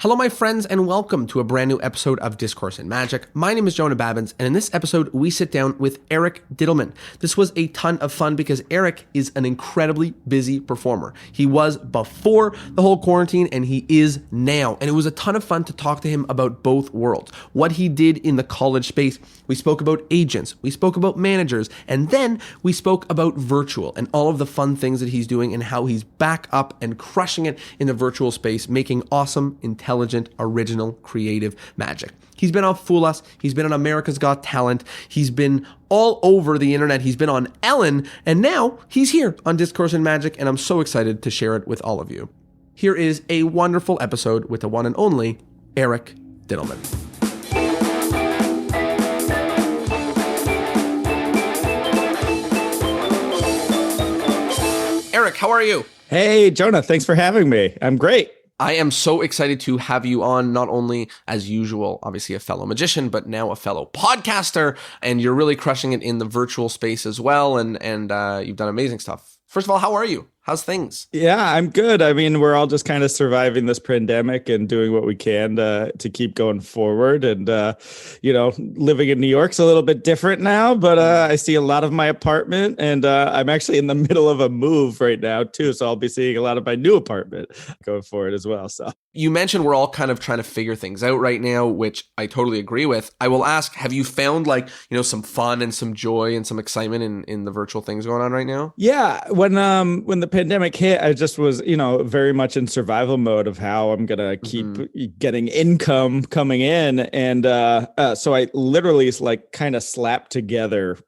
Hello, my friends, and welcome to a brand new episode of Discourse in Magic. My name is Jonah Babbins, and in this episode, we sit down with Eric Dittelman. This was a ton of fun because Eric is an incredibly busy performer. He was before the whole quarantine, and he is now. And it was a ton of fun to talk to him about both worlds. What he did in the college space. We spoke about agents, we spoke about managers, and then we spoke about virtual and all of the fun things that he's doing and how he's back up and crushing it in the virtual space, making awesome, intelligent, original, creative magic. He's been on Fool Us, he's been on America's Got Talent, he's been all over the internet, he's been on Ellen, and now he's here on Discourse in Magic, and I'm so excited to share it with all of you. Here is a wonderful episode with the one and only Eric Dittelman. Eric, how are you? Hey, Jonah, thanks for having me. I'm great. I am so excited to have you on, not only as usual, obviously a fellow magician, but now a fellow podcaster, and you're really crushing it in the virtual space as well, and you've done amazing stuff. First of all, how are you? How's things? Yeah, I'm good. I mean, we're all just kind of surviving this pandemic and doing what we can to keep going forward. And, living in New York's a little bit different now, but I see a lot of my apartment, and I'm actually in the middle of a move right now, too. So I'll be seeing a lot of my new apartment going forward as well. So you mentioned we're all kind of trying to figure things out right now, which I totally agree with. I will ask, have you found some fun and some joy and some excitement in the virtual things going on right now? Yeah, when the pandemic hit, I just was, very much in survival mode of how I'm going to keep getting income coming in. And so I literally kind of slapped together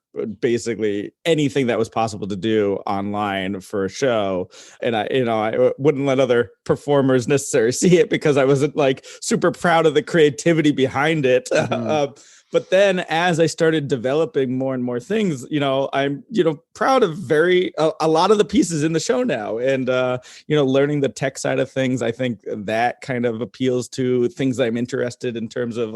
basically anything that was possible to do online for a show. And I wouldn't let other performers necessarily see it because I wasn't super proud of the creativity behind it. But then as I started developing more and more things, I'm, proud of a lot of the pieces in the show now. And, learning the tech side of things, I think that kind of appeals to things I'm interested in terms of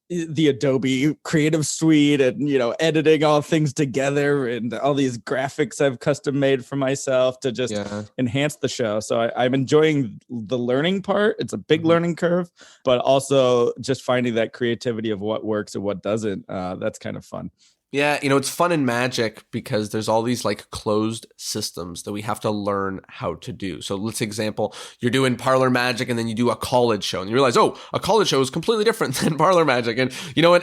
the Adobe Creative Suite and, editing all things together and all these graphics I've custom made for myself to just enhance the show. So I'm enjoying the learning part. It's a big learning curve, but also just finding that creativity of what works and what doesn't. That's kind of fun. Yeah, it's fun in Magic because there's all these closed systems that we have to learn how to do. So let's example, you're doing parlor magic and then you do a college show and you realize, a college show is completely different than parlor magic. And,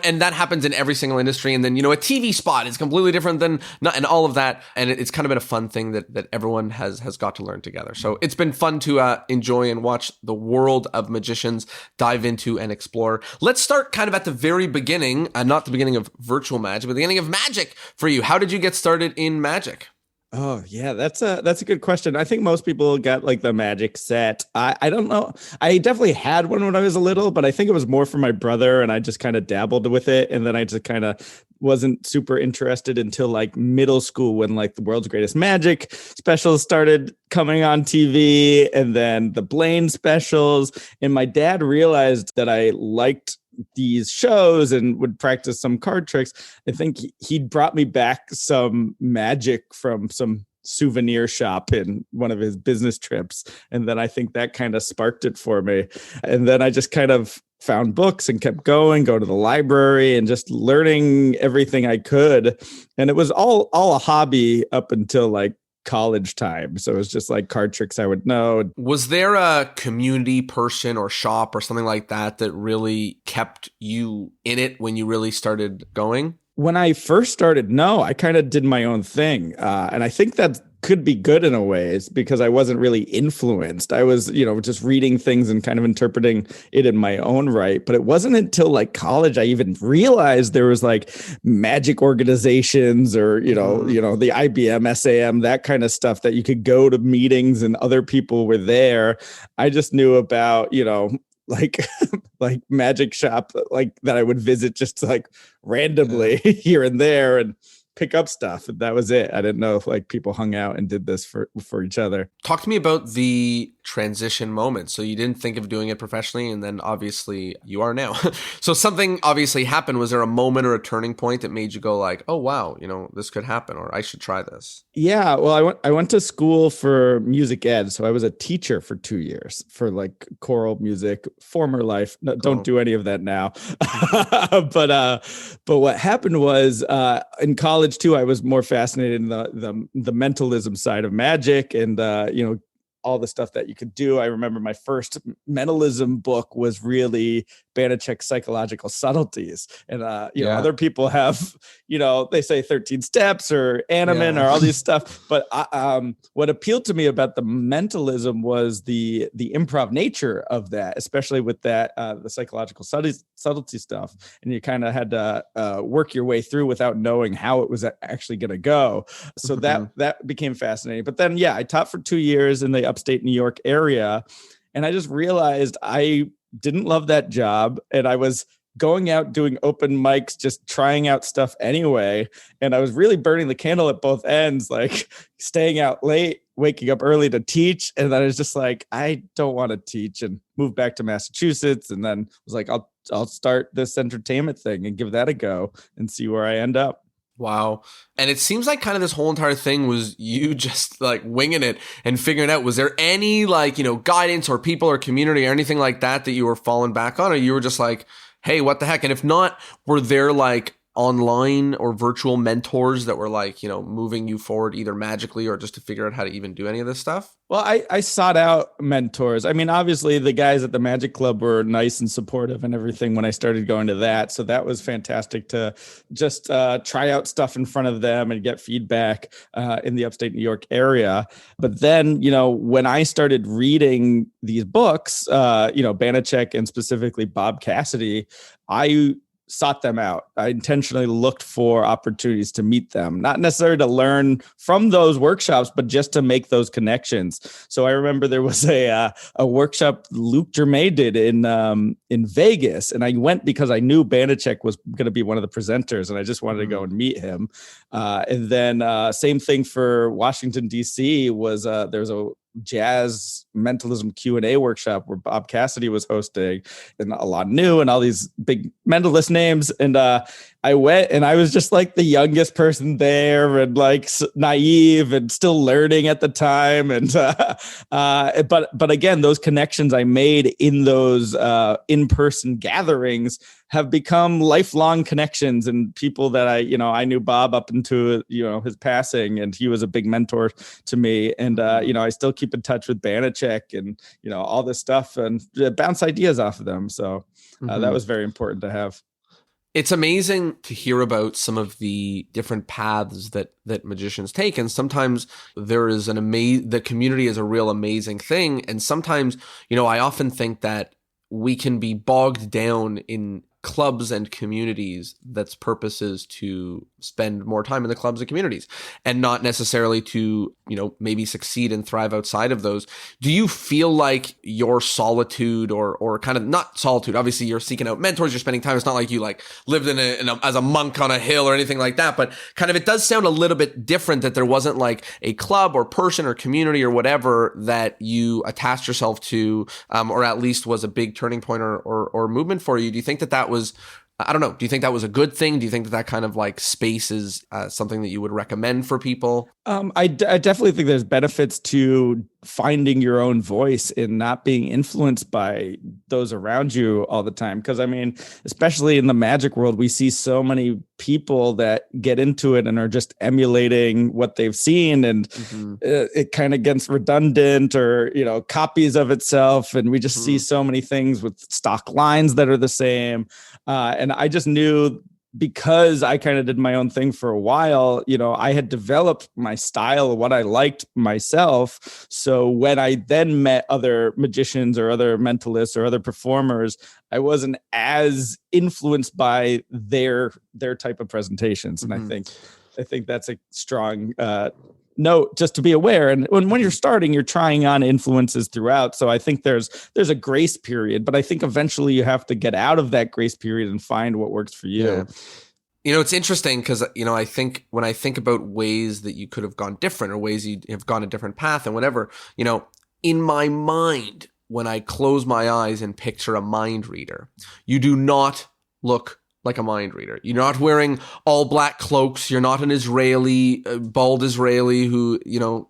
and that happens in every single industry. And then, a TV spot is completely different than, and all of that. And it's kind of been a fun thing that everyone has got to learn together. So it's been fun to enjoy and watch the world of magicians dive into and explore. Let's start kind of at the very beginning, not the beginning of virtual magic, but the beginning of magic for you. How did you get started in magic? Oh yeah, that's a good question. I think most people got the magic set. I don't know. I definitely had one when I was little, but I think it was more for my brother, and I just kind of dabbled with it, and then I just kind of wasn't super interested until middle school when the World's Greatest Magic specials started coming on TV, and then the Blaine specials, and my dad realized that I liked these shows and would practice some card tricks. I think he'd brought me back some magic from some souvenir shop in one of his business trips. And then I think that kind of sparked it for me. And then I just kind of found books and kept going to the library and just learning everything I could. And it was all a hobby up until college time. So it was just card tricks I would know. Was there a community person or shop or something like that really kept you in it when you really started going? When I first started, no, I kind of did my own thing. And I think that could be good in a ways because I wasn't really influenced. I was, just reading things and kind of interpreting it in my own right. But it wasn't until college I even realized there was magic organizations or, the IBM, SAM, that kind of stuff that you could go to meetings and other people were there. I just knew about, magic shop that I would visit just randomly here and there. And pick up stuff. That was it. I didn't know if like people hung out and did this for each other. Talk to me about the transition moment. So you didn't think of doing it professionally, and then obviously you are now. So something obviously happened. Was there a moment or a turning point that made you go like, oh, wow, this could happen, or I should try this? Yeah, well, I went to school for music ed, so I was a teacher for 2 years for like choral music. Former life, no, don't do any of that now. but what happened was in college too, I was more fascinated in the mentalism side of magic, and all the stuff that you could do. I remember my first mentalism book was really Banachek's Psychological Subtleties. And, other people have, they say 13 steps or Animan or all these stuff. But what appealed to me about the mentalism was the improv nature of that, especially with that, the psychological subtlety stuff. And you kind of had to work your way through without knowing how it was actually going to go. So that became fascinating. But then, I taught for 2 years in the upstate New York area. And I just realized I didn't love that job. And I was going out doing open mics, just trying out stuff anyway. And I was really burning the candle at both ends, like staying out late, waking up early to teach. And then I was just like, I don't want to teach, and moved back to Massachusetts. And then was like, I'll start this entertainment thing and give that a go and see where I end up. Wow. And it seems like kind of this whole entire thing was you just like winging it and figuring out, was there any like, guidance or people or community or anything like that you were falling back on? Or you were just like, hey, what the heck? And if not, were there like online or virtual mentors that were like, moving you forward either magically or just to figure out how to even do any of this stuff? Well, I sought out mentors. I mean, obviously the guys at the Magic Club were nice and supportive and everything when I started going to that. So that was fantastic to just try out stuff in front of them and get feedback in the upstate New York area. But then, when I started reading these books, Banachek and specifically Bob Cassidy, I sought them out. I intentionally looked for opportunities to meet them, not necessarily to learn from those workshops, but just to make those connections. So I remember there was a workshop Luke Germain did in Vegas, and I went because I knew Banachek was going to be one of the presenters, and I just wanted to go and meet him. And then same thing for Washington D.C. was there's a jazz mentalism Q&A workshop where Bob Cassidy was hosting, and a lot new and all these big mentalist names. And I went, and I was just like the youngest person there, and like naive and still learning at the time. And but again, those connections I made in those in-person gatherings have become lifelong connections, and people that I knew Bob up into his passing, and he was a big mentor to me. And I still keep in touch with Banachek and all this stuff, and bounce ideas off of them. So that was very important to have. It's amazing to hear about some of the different paths that magicians take. And sometimes there is the community is a real amazing thing. And sometimes, I often think that we can be bogged down in clubs and communities that's purpose is to spend more time in the clubs and communities and not necessarily to, maybe succeed and thrive outside of those. Do you feel like your solitude or kind of not solitude, obviously you're seeking out mentors, you're spending time. It's not like you like lived as a monk on a hill or anything like that, but kind of, it does sound a little bit different that there wasn't like a club or person or community or whatever that you attached yourself to, or at least was a big turning point or movement for you. Do you think that was, I don't know, do you think that was a good thing? Do you think that kind of like space is something that you would recommend for people? I definitely think there's benefits to finding your own voice and not being influenced by those around you all the time. Because I mean, especially in the magic world, we see so many people that get into it and are just emulating what they've seen, and it kind of gets redundant or copies of itself. And we just see so many things with stock lines that are the same. And I just knew, because I kind of did my own thing for a while, I had developed my style, what I liked myself. So when I then met other magicians or other mentalists or other performers, I wasn't as influenced by their type of presentations. And I think that's a strong note just to be aware. And when you're starting, you're trying on influences throughout. So I think there's a grace period, but I think eventually you have to get out of that grace period and find what works for you. It's interesting because, I think when I think about ways that you could have gone different or ways you have gone a different path and whatever, in my mind, when I close my eyes and picture a mind reader, you do not look like a mind reader. You're not wearing all black cloaks. You're not an Israeli, bald Israeli who,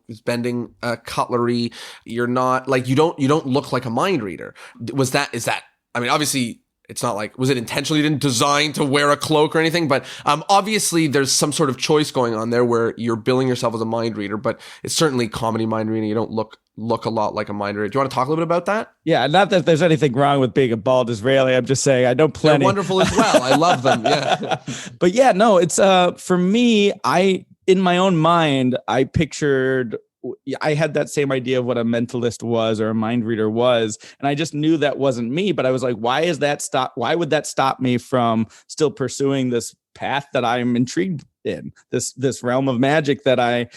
is bending cutlery. You're not like, you don't look like a mind reader. I mean, obviously it's not like, was it intentionally didn't design to wear a cloak or anything? But obviously there's some sort of choice going on there where you're billing yourself as a mind reader, but it's certainly comedy mind reading. You don't look a lot like a mind reader. Do you want to talk a little bit about that? Yeah, not that there's anything wrong with being a bald Israeli. I'm just saying I know plenty. They're wonderful as well. I love them. Yeah. But yeah, no, it's for me, in my own mind, I had that same idea of what a mentalist was or a mind reader was. And I just knew that wasn't me, but I was like, why would that stop me from still pursuing this path that I'm intrigued in, this realm of magic that I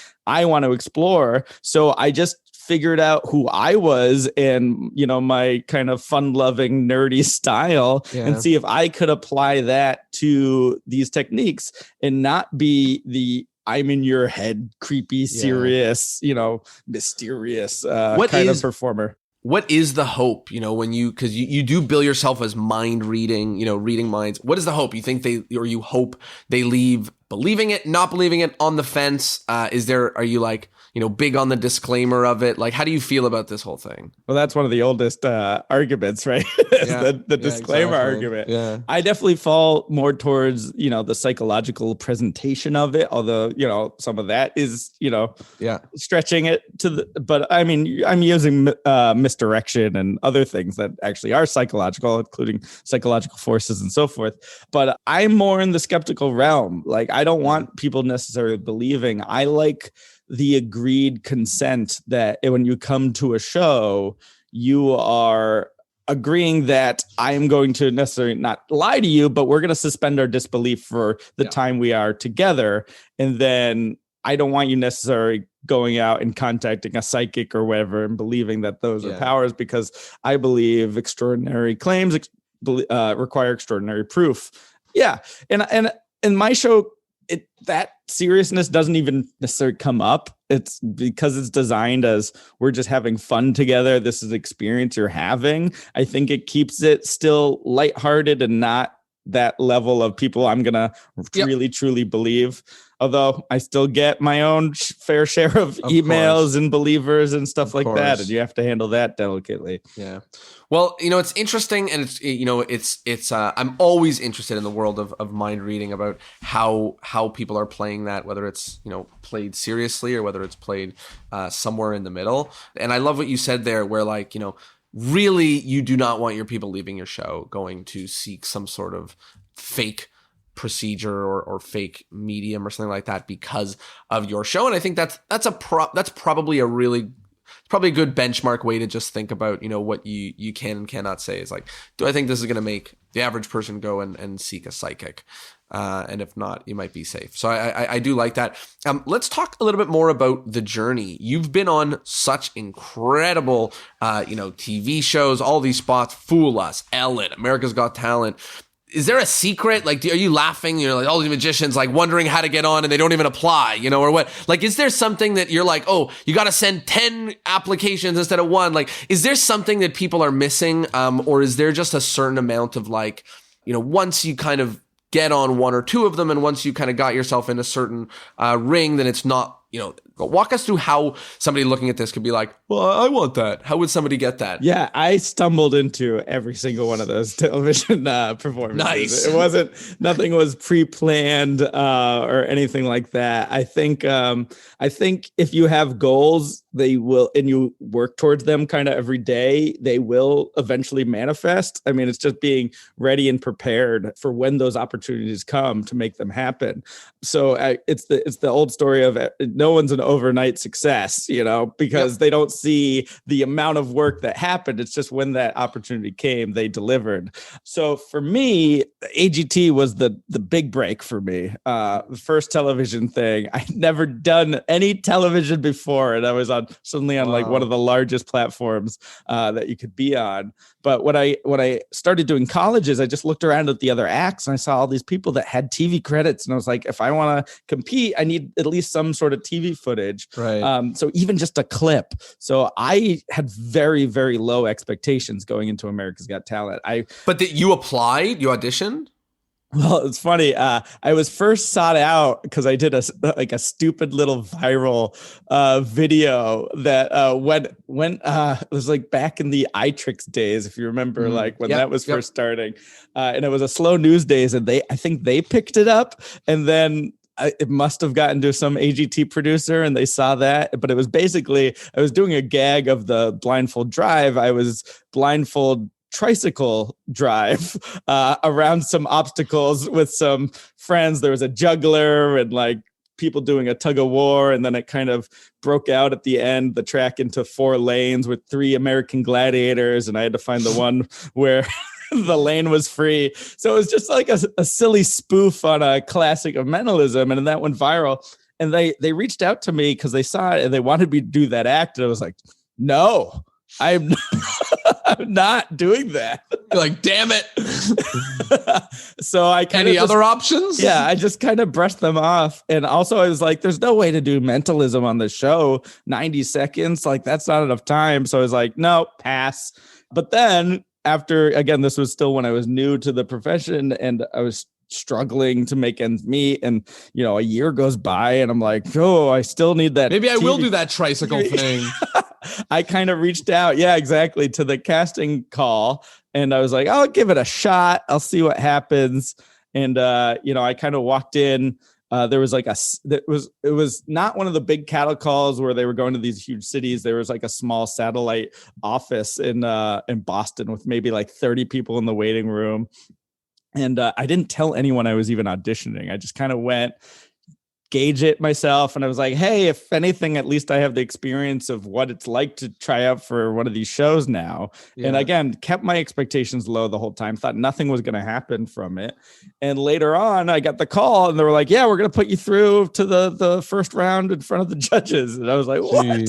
want to explore? So I just figured out who I was and, my kind of fun-loving, nerdy style and see if I could apply that to these techniques and not be the I'm in your head, creepy, serious, mysterious kind of performer. What is the hope, because you do bill yourself as mind reading, reading minds. What is the hope? You think you hope they leave believing it, not believing it, on the fence? Are you like, big on the disclaimer of it? Like, how do you feel about this whole thing? Well, that's one of the oldest arguments, right? the disclaimer argument. Yeah. I definitely fall more towards, the psychological presentation of it, although, some of that is, stretching it but I mean, I'm using misdirection and other things that actually are psychological, including psychological forces and so forth. But I'm more in the skeptical realm. Like, I don't want people necessarily believing. I like the agreed consent that when you come to a show, you are agreeing that I am going to necessarily not lie to you, but we're going to suspend our disbelief for the time we are together. And then I don't want you necessarily going out and contacting a psychic or whatever and believing that those are powers, because I believe extraordinary claims require extraordinary proof. Yeah. And in my show, that seriousness doesn't even necessarily come up. It's because it's designed as we're just having fun together. This is an experience you're having. I think it keeps it still lighthearted and not that level of people I'm going to really, truly believe. Although I still get my own fair share of emails and believers and stuff like that. And you have to handle that delicately. Yeah. Well, it's interesting, and it's I'm always interested in the world of mind reading, about how people are playing that, whether it's, played seriously or whether it's played somewhere in the middle. And I love what you said there, where like, really you do not want your people leaving your show going to seek some sort of fake procedure or fake medium or something like that because of your show. And I think that's probably a good benchmark way to just think about, what you can and cannot say. Is like, do I think this is going to make the average person go and seek a psychic? And if not, you might be safe. So I do like that. Let's talk a little bit more about the journey. You've been on such incredible, TV shows, all these spots, Fool Us, Ellen, America's Got Talent. Is there a secret? Like, are you laughing? Like all these magicians, like wondering how to get on and they don't even apply, or what? Like, is there something that you're like, oh, you got to send 10 applications instead of one? Like, is there something that people are missing? Or is there just a certain amount of like, once you kind of get on one or two of them, and once you kind of got yourself in a certain ring, then it's not, walk us through how somebody looking at this could be like, well, I want that. How would somebody get that? Yeah, I stumbled into every single one of those television performances. Nice. Nothing was pre-planned or anything like that. I think if you have goals, they will, and you work towards them kind of every day, they will eventually manifest. I mean, it's just being ready and prepared for when those opportunities come to make them happen. So it's the old story of no one's an overnight success, because they don't see the amount of work that happened. It's just when that opportunity came, they delivered. So for me, AGT was the big break for me. The first television thing. I'd never done any television before, and I was suddenly on like one of the largest platforms that you could be on. But when I started doing colleges, I just looked around at the other acts and I saw all these people that had TV credits, and I was like, if I want to compete, I need at least some sort of TV footage. Right. So even just a clip. So I had very, very low expectations going into America's Got Talent. But you applied, you auditioned? Well, it's funny. I was first sought out because I did a stupid little viral video that went it was like back in the iTricks days, if you remember, like when that was first starting, and it was a Slow News Days, and I think they picked it up, and then it must have gotten to some AGT producer and they saw that. But it was basically, I was doing a gag of the blindfold drive. I was blindfold tricycle drive around some obstacles with some friends. There was a juggler and like people doing a tug of war, and then it kind of broke out at the end, the track into 4 lanes with 3 American gladiators, and I had to find the one where the lane was free. So it was just like a silly spoof on a classic of mentalism, and that went viral. And they reached out to me because they saw it and they wanted me to do that act, and I was like, no, I'm not doing that. You're like, damn it. So I kind of any other options? Yeah, I just kind of brushed them off. And also I was like, there's no way to do mentalism on the show. 90 seconds, like that's not enough time. So I was like, no, pass. But then after, again, this was still when I was new to the profession and I was struggling to make ends meet, and a year goes by and I'm like, oh, I still need that. Maybe I will do that tricycle thing. I kind of reached out, exactly, to the casting call, and I was like, I'll give it a shot. I'll see what happens. And I kind of walked in. There was like it was not one of the big cattle calls where they were going to these huge cities. There was like a small satellite office in Boston with maybe like 30 people in the waiting room. And I didn't tell anyone I was even auditioning. I just kind of went, gauge it myself. And I was like, hey, if anything, at least I have the experience of what it's like to try out for one of these shows now. Yeah. And again, kept my expectations low the whole time, thought nothing was going to happen from it. And later on, I got the call and they were like, yeah, we're going to put you through to the first round in front of the judges. And I was like, what?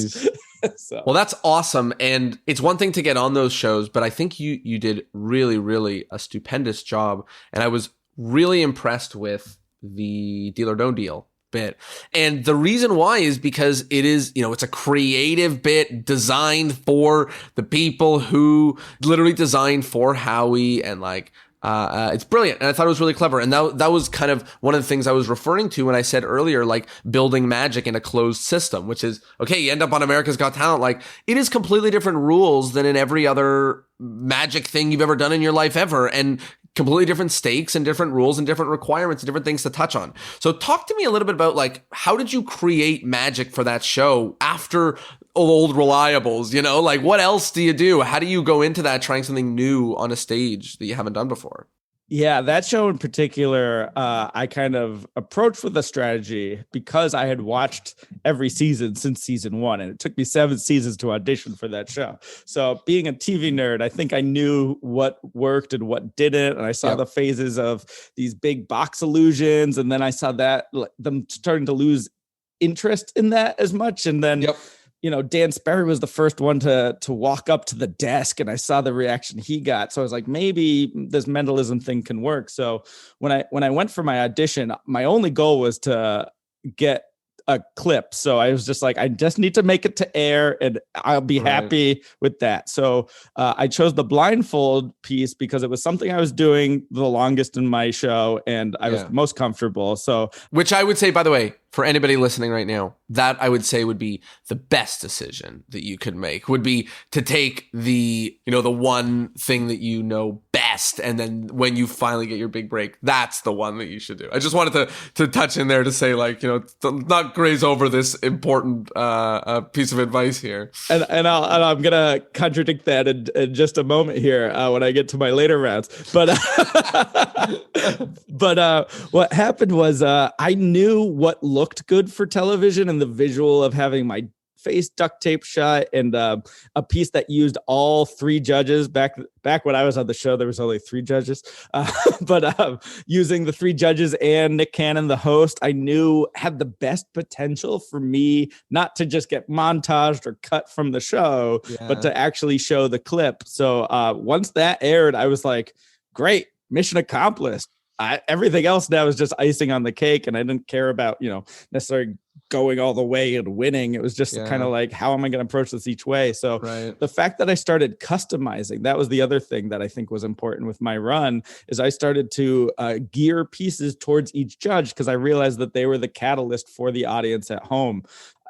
So. Well, that's awesome. And it's one thing to get on those shows, but I think you did really, really a stupendous job. And I was really impressed with the Deal or No Deal bit. And the reason why is because it is, it's a creative bit designed for the people who literally designed for Howie, and like, it's brilliant. And I thought it was really clever. And that was kind of one of the things I was referring to when I said earlier, like building magic in a closed system, which is, okay, you end up on America's Got Talent. Like, it is completely different rules than in every other magic thing you've ever done in your life ever. And completely different stakes and different rules and different requirements and different things to touch on. So talk to me a little bit about, like, how did you create magic for that show after old reliables, like what else do you do? How do you go into that trying something new on a stage that you haven't done before? Yeah, that show in particular, I kind of approached with a strategy because I had watched every season since season 1, and it took me 7 seasons to audition for that show. So being a TV nerd, I think I knew what worked and what didn't, and I saw the phases of these big box illusions, and then I saw that them starting to lose interest in that as much, and then Dan Sperry was the first one to walk up to the desk, and I saw the reaction he got. So I was like, maybe this mentalism thing can work. So when I went for my audition, my only goal was to get a clip. So I was just like, I just need to make it to air and I'll be happy with that. So I chose the blindfold piece because it was something I was doing the longest in my show and I was most comfortable. So, which I would say, by the way, for anybody listening right now, that I would say would be the best decision that you could make, would be to take the one thing that you know best. And then when you finally get your big break, that's the one that you should do. I just wanted to touch in there to say, like, not graze over this important piece of advice here. And I'm going to contradict that in just a moment here when I get to my later rounds. But, what happened was I knew what looked good for television and the visual of having my face duct tape shut, and a piece that used all three judges. Back when I was on the show, there was only three judges, but using the three judges and Nick Cannon, the host, I knew had the best potential for me not to just get montaged or cut from the show, but to actually show the clip. So once that aired, I was like, great, mission accomplished. Everything else now is just icing on the cake, and I didn't care about, necessarily going all the way and winning. It was just kind of like, how am I going to approach this each way? So the fact that I started customizing, that was the other thing that I think was important with my run, is I started to gear pieces towards each judge, because I realized that they were the catalyst for the audience at home.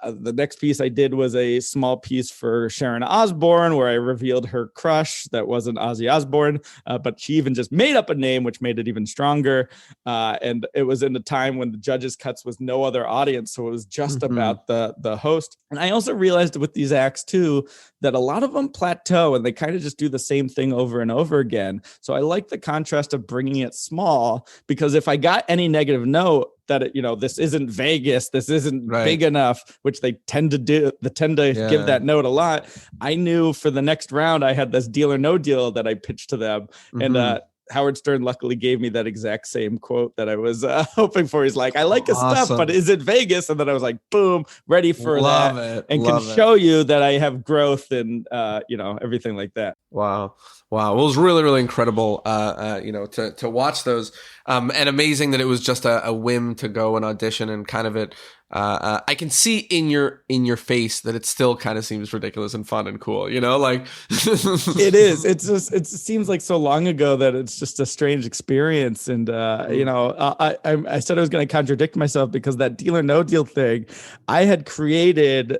The next piece I did was a small piece for Sharon Osbourne, where I revealed her crush that wasn't Ozzy Osbourne, but she even just made up a name, which made it even stronger. And it was in a time when the judges' cuts was no other audience, so it was just about the host. And I also realized with these acts too, that a lot of them plateau and they kind of just do the same thing over and over again. So I like the contrast of bringing it small, because if I got any negative note that this isn't Vegas, this isn't big enough, which they tend to do, give that note a lot. I knew for the next round I had this Deal or No Deal that I pitched to them, and Howard Stern luckily gave me that exact same quote that I was hoping for. He's like, I like his stuff, but is it Vegas? And then I was like, boom, ready for that. And can show you that I have growth and, everything like that. Wow. Well, it was really, really incredible, to watch those, and amazing that it was just a whim to go and audition, and kind of I can see in your face that it still kind of seems ridiculous and fun and cool, like it is. It seems like so long ago that it's just a strange experience. And, I said I was going to contradict myself, because that Deal or No Deal thing I had created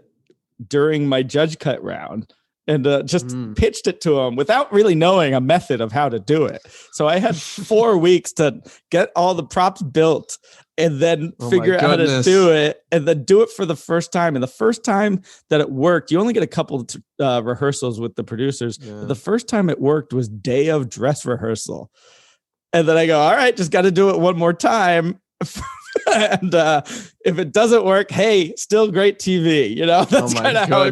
during my judge cut round, and just pitched it to him without really knowing a method of how to do it. So I had 4 weeks to get all the props built, and then figure out how to do it, and then do it for the first time. And the first time that it worked, you only get a couple of rehearsals with the producers. But the first time it worked was day of dress rehearsal. And then I go, all right, just got to do it one more time. And if it doesn't work, hey, still great TV. That's kind of how I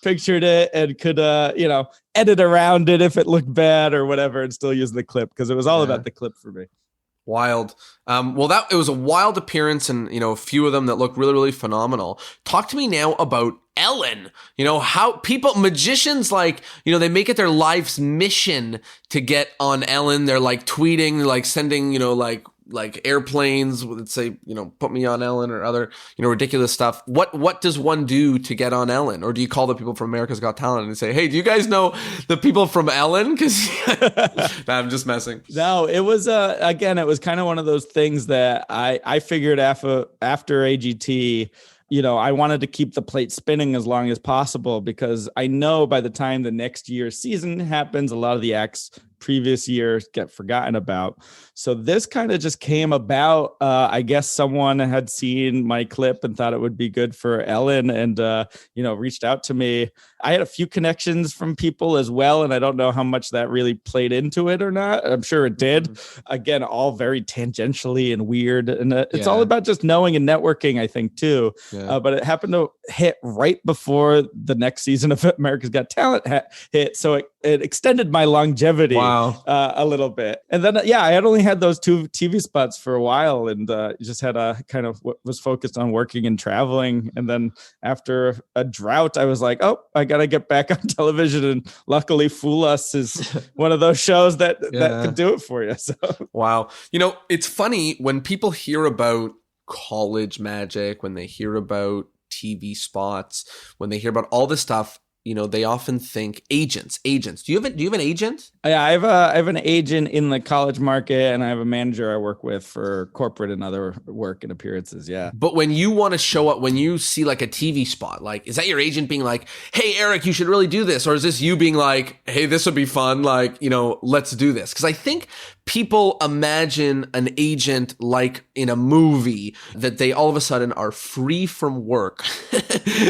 pictured it, and could edit around it if it looked bad or whatever, and still use the clip, because it was all about the clip for me. Wild. It was a wild appearance, and a few of them that look really, really phenomenal. Talk to me now about Ellen. How magicians, they make it their life's mission to get on Ellen. They're like tweeting, like sending, like airplanes that say, put me on Ellen, or other, ridiculous stuff. What does one do to get on Ellen? Or do you call the people from America's Got Talent and say, hey, do you guys know the people from Ellen? Because I'm just messing. No, it was, again, it was kind of one of those things that I figured after AGT, I wanted to keep the plate spinning as long as possible, because I know by the time the next year's season happens, a lot of the acts previous years get forgotten about. So this kind of just came about. I guess someone had seen my clip and thought it would be good for Ellen, and reached out to me. I had a few connections from people as well, and I don't know how much that really played into it or not. I'm sure it did. Again, all very tangentially and weird, and it's all about just knowing and networking, I think, too. But it happened to hit right before the next season of America's Got Talent hit, so it extended my longevity a little bit. And then, I had only had those 2 TV spots for a while, and just had a kind of was focused on working and traveling. And then after a drought, I was like, oh, I got to get back on television. And luckily, Fool Us is one of those shows that could do it for you. So wow. It's funny when people hear about college magic, when they hear about TV spots, when they hear about all this stuff, they often think agents. Do you have an agent? Yeah, I have an agent in the college market, and I have a manager I work with for corporate and other work and appearances. Yeah. But when you want to show up, when you see like a TV spot, is that your agent being like, hey, Eric, you should really do this? Or is this you being like, hey, this would be fun. Let's do this. Because I think people imagine an agent like in a movie, that they all of a sudden are free from work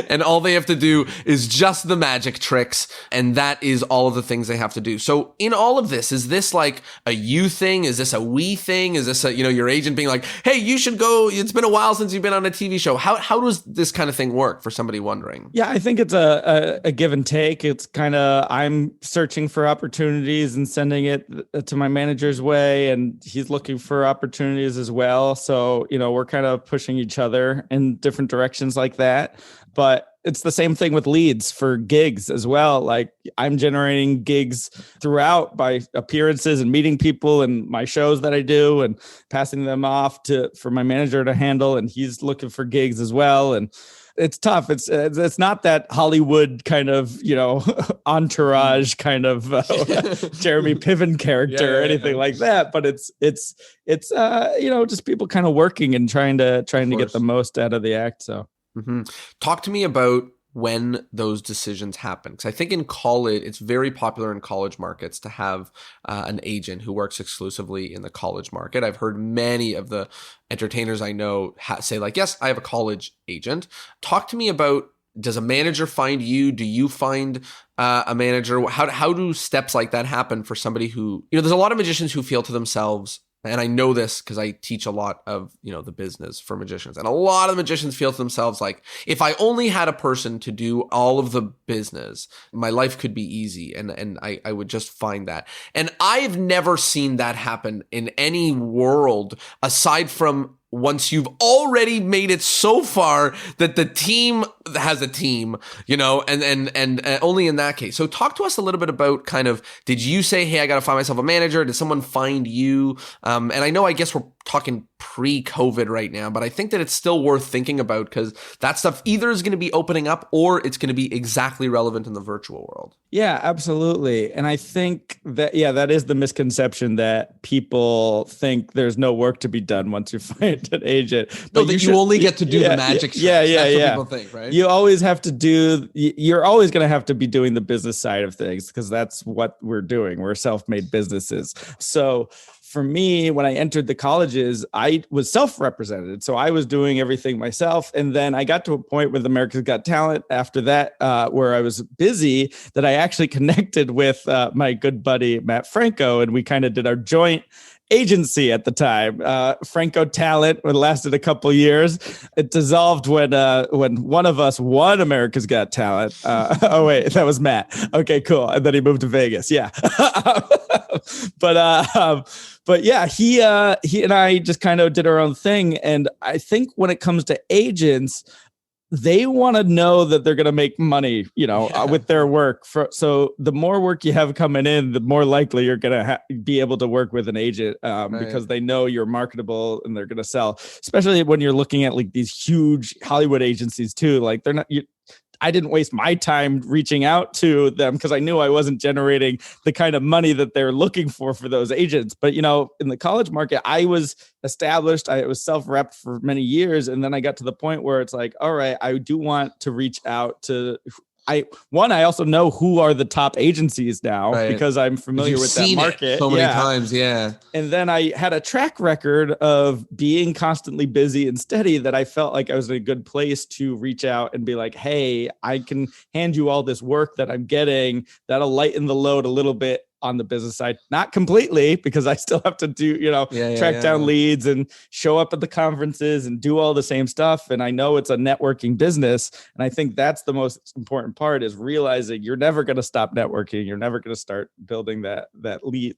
and all they have to do is just the magic tricks, and that is all of the things they have to do. So in all of this, is this like a you thing? Is this a we thing? Is this your agent being like, hey, you should go, it's been a while since you've been on a TV show? How does this kind of thing work for somebody wondering? Yeah, I think it's a give and take. It's kind of, I'm searching for opportunities and sending it to my manager's way, and he's looking for opportunities as well. So, we're kind of pushing each other in different directions like that. But it's the same thing with leads for gigs as well. Like, I'm generating gigs throughout by appearances and meeting people and my shows that I do and passing them off for my manager to handle. And he's looking for gigs as well. And it's tough. It's not that Hollywood kind of, entourage kind of Jeremy Piven character or anything like that. But it's just people kind of working and trying to get the most out of the act. So. Mm-hmm. Talk to me about when those decisions happen. Because I think in college, it's very popular in college markets to have an agent who works exclusively in the college market. I've heard many of the entertainers I know say like, yes, I have a college agent. Talk to me about, does a manager find you? Do you find a manager? How do steps like that happen for somebody who, there's a lot of magicians who feel to themselves, and I know this because I teach a lot of, the business for magicians. And a lot of magicians feel to themselves like, if I only had a person to do all of the business, my life could be easy. And I would just find that. And I've never seen that happen in any world aside from once you've already made it so far that the team has a team, and only in that case. So talk to us a little bit about kind of, did you say, hey, I got to find myself a manager? Did someone find you? And I guess we're talking pre-COVID right now, but I think that it's still worth thinking about because that stuff either is going to be opening up or it's going to be exactly relevant in the virtual world. Yeah, absolutely. And I think that, that is the misconception that people think there's no work to be done once you find an agent. But you only get to do the magic tricks. That's what people think, right? You're always going to have to be doing the business side of things because that's what we're doing. We're self-made businesses. So for me, when I entered the colleges, I was self-represented. So I was doing everything myself. And then I got to a point with America's Got Talent after that, where I was busy, that I actually connected with my good buddy, Matt Franco. And we kind of did our joint agency at the time. Franco Talent, it lasted a couple years. It dissolved when one of us won America's Got Talent. Oh wait, that was Matt. Okay, cool. And then he moved to Vegas. Yeah. But yeah, he and I just kind of did our own thing. And I think when it comes to agents, they want to know that they're going to make money, with their work. So the more work you have coming in, the more likely you're going to be able to work with an agent because they know you're marketable and they're going to sell, especially when you're looking at like these huge Hollywood agencies too. Like I didn't waste my time reaching out to them because I knew I wasn't generating the kind of money that they're looking for those agents. But, in the college market, I was established. I was self-repped for many years. And then I got to the point where it's like, all right, I do want to reach out to I also know who are the top agencies now because I'm familiar with that market so many times. Yeah. And then I had a track record of being constantly busy and steady that I felt like I was in a good place to reach out and be like, hey, I can hand you all this work that I'm getting that'll lighten the load a little bit on the business side, not completely because I still have to do, track down leads and show up at the conferences and do all the same stuff. And I know it's a networking business. And I think that's the most important part is realizing you're never going to stop networking. You're never going to start building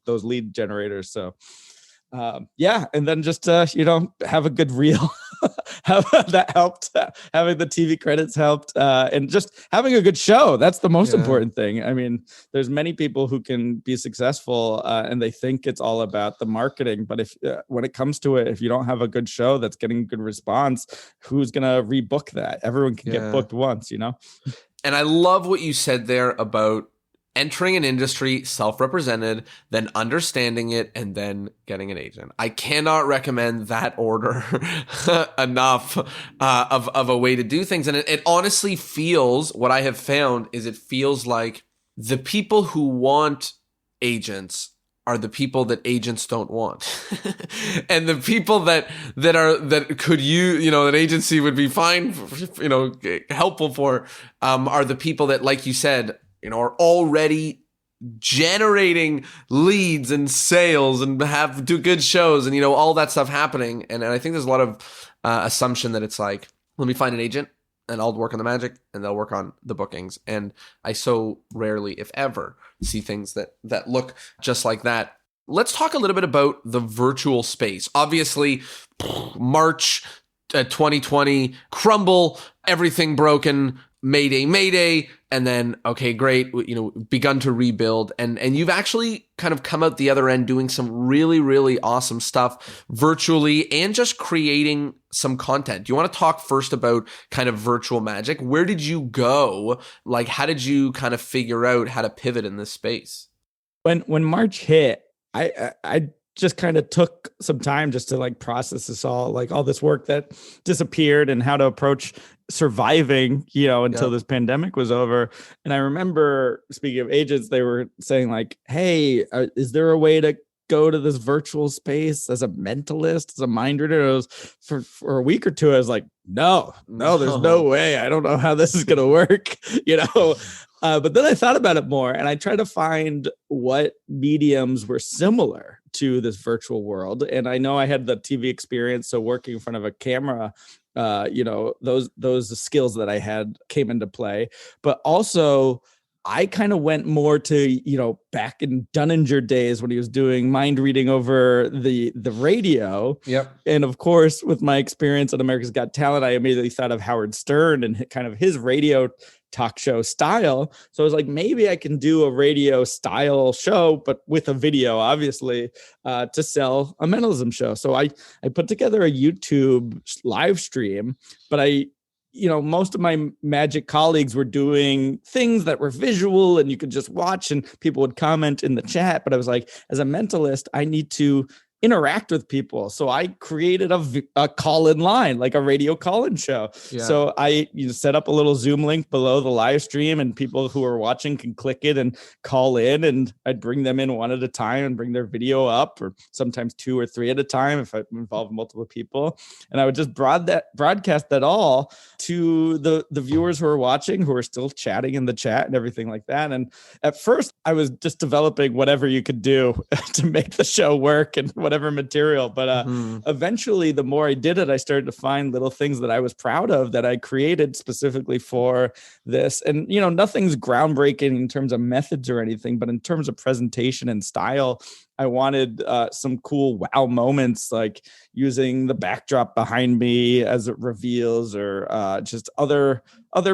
those lead generators. So and then just have a good reel. That helped. Having the TV credits helped, and just having a good show. That's the most important thing. I mean, there's many people who can be successful, and they think it's all about the marketing. But if when it comes to it, if you don't have a good show that's getting a good response, who's gonna rebook that? Everyone can get booked once, And I love what you said there about entering an industry self-represented, then understanding it, and then getting an agent. I cannot recommend that order enough of a way to do things. And it honestly feels, what I have found is it feels like the people who want agents are the people that agents don't want. And the people that could that agency would be fine, helpful for, are the people that, like you said, are already generating leads and sales and do good shows and, all that stuff happening. And I think there's a lot of assumption that it's like, let me find an agent and I'll work on the magic and they'll work on the bookings. And I so rarely, if ever, see things that look just like that. Let's talk a little bit about the virtual space. Obviously, March 2020, crumble, everything broken, Mayday, and then, okay, great, begun to rebuild. And you've actually kind of come out the other end doing some really, really awesome stuff virtually and just creating some content. Do you want to talk first about kind of virtual magic? Where did you go? Like, how did you kind of figure out how to pivot in this space? When March hit, I just kind of took some time just to like process this all this work that disappeared and how to approach surviving, until this pandemic was over. And I remember, speaking of agents, they were saying like, hey, is there a way to go to this virtual space as a mentalist, as a mind reader? It was for a week or two, I was like, no, there's no way. I don't know how this is going to work, but then I thought about it more and I tried to find what mediums were similar to this virtual world. And I know I had the TV experience, so working in front of a camera, those skills that I had came into play. But also, I kind of went more to, back in Dunninger days when he was doing mind reading over the radio. Yep. And of course, with my experience on America's Got Talent, I immediately thought of Howard Stern and kind of his radio talk show style. So I was like, maybe I can do a radio style show, but with a video, obviously, to sell a mentalism show. So I put together a YouTube live stream, but most of my magic colleagues were doing things that were visual and you could just watch and people would comment in the chat. But I was like, as a mentalist, I need to interact with people. So I created a call-in line, like a radio call-in show. Yeah. So I set up a little Zoom link below the live stream and people who are watching can click it and call in, and I'd bring them in one at a time and bring their video up, or sometimes 2 or 3 at a time if I involve multiple people. And I would just broadcast that all to the viewers who are watching, who are still chatting in the chat and everything like that. And at first I was just developing whatever you could do to make the show work and whatever material. But eventually, the more I did it, I started to find little things that I was proud of that I created specifically for this. And, nothing's groundbreaking in terms of methods or anything, but in terms of presentation and style, I wanted some cool wow moments, like using the backdrop behind me as it reveals, or just other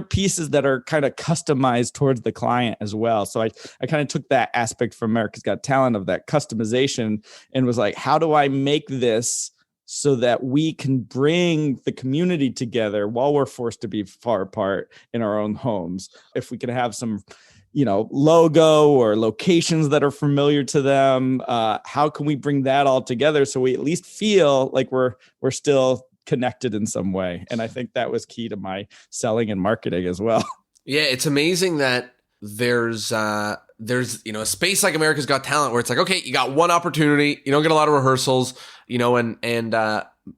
pieces that are kind of customized towards the client as well. So I kind of took that aspect from America's Got Talent of that customization and was like, how do I make this so that we can bring the community together while we're forced to be far apart in our own homes? If we could have some logo or locations that are familiar to them, how can we bring that all together so we at least feel like we're still connected in some way? And I think that was key to my selling and marketing as well. Yeah, it's amazing that there's a space like America's Got Talent where it's like, okay, you got one opportunity, you don't get a lot of rehearsals, and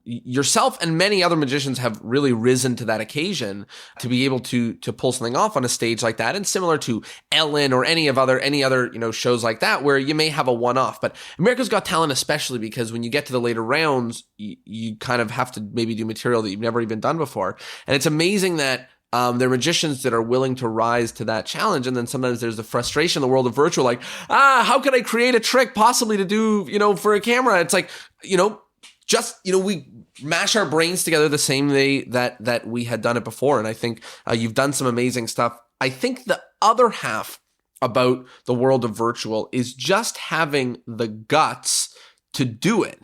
yourself and many other magicians have really risen to that occasion to be able to pull something off on a stage like that. And similar to Ellen or any other shows like that, where you may have a one-off. But America's Got Talent, especially because when you get to the later rounds, you kind of have to maybe do material that you've never even done before. And it's amazing that there are magicians that are willing to rise to that challenge. And then sometimes there's the frustration in the world of virtual, like, how could I create a trick possibly to do, for a camera? It's like, we mash our brains together the same way that we had done it before. And I think you've done some amazing stuff. I think the other half about the world of virtual is just having the guts to do it,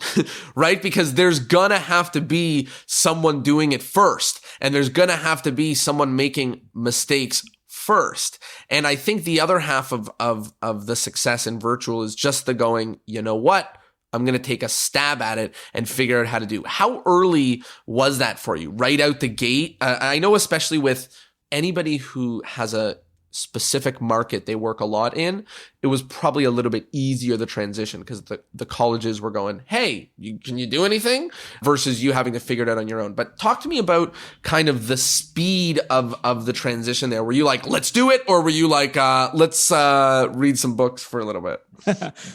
right? Because there's gonna have to be someone doing it first, and there's gonna have to be someone making mistakes first. And I think the other half of the success in virtual is just the going, you know what? I'm going to take a stab at it and figure out how to do. How early was that for you? Right out the gate? I know, especially with anybody who has a specific market they work a lot in, it was probably a little bit easier the transition because the colleges were going, hey, can you do anything? Versus you having to figure it out on your own. But talk to me about kind of the speed of the transition there. Were you like, let's do it? Or were you like, let's read some books for a little bit?